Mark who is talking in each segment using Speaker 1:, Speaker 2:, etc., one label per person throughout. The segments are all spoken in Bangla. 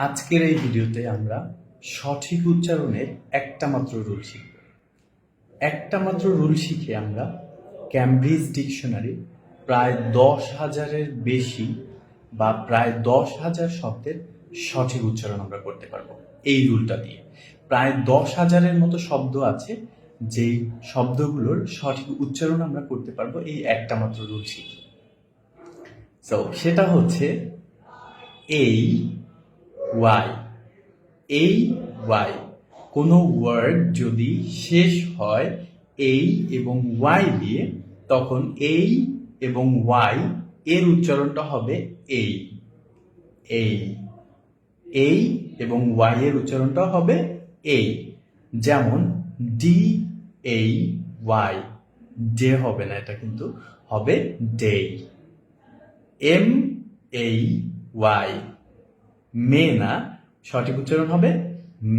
Speaker 1: আজকের এই ভিডিওতে আমরা সঠিক উচ্চারণের একটা মাত্র রুল শিখব। একটা মাত্র রুল শিখে আমরা ক্যামব্রিজ ডিকশনারি প্রায় 10,000-এর বেশি বা প্রায় 10,000 শব্দের সঠিক উচ্চারণ আমরা করতে পারবো এই রুলটা দিয়ে। প্রায় 10,000-এর মতো শব্দ আছে যেই শব্দগুলোর সঠিক উচ্চারণ আমরা করতে পারবো এই একটা মাত্র রুল শিখে। সো সেটা হচ্ছে এই ওয়াই। এই ওয়াই কোনো ওয়ার্ড যদি শেষ হয় এই এবং ওয়াই দিয়ে, তখন এই এবং ওয়াই এর উচ্চারণটা হবে এই। এই এই এবং ওয়াই এর উচ্চারণটা হবে এই। যেমন ডি এই ওয়াই, ডে হবে না, এটা কিন্তু হবে ডে। এম এই ওয়াই, মে না, সঠিক উচ্চারণ হবে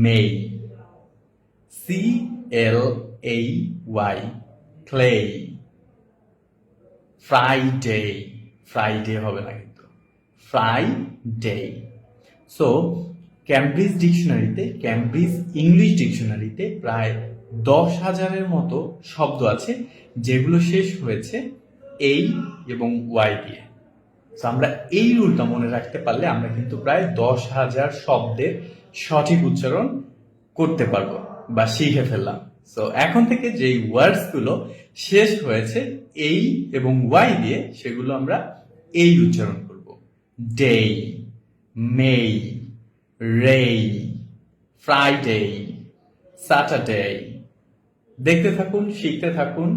Speaker 1: মেই। সি এল এই ওয়াই, ক্লে। ফ্রাইডে, ফ্রাইডে হবে না কিন্তু, ফ্রাইডে। সো ক্যামব্রিজ ডিকশনারিতে, ক্যামব্রিজ ইংলিশ ডিকশনারিতে প্রায় 10,000-এর মতো শব্দ আছে যেগুলো শেষ হয়েছে এই এবং ওয়াই দিয়ে। সো আমরা এই রুলটা মনে রাখতে পারলে আমরা কিন্তু প্রায় 10,000 শব্দের সঠিক উচ্চারণ করতে পারবো বা শিখে ফেললাম। সো এখন থেকে যেই ওয়ার্ডস গুলো শেষ হয়েছে এই এবং ওয়াই দিয়ে, সেগুলো আমরা এই উচ্চারণ করব। ডে, মে, রে, ফ্রাইডে, স্যাটারডে। দেখতে থাকুন, শিখতে থাকুন।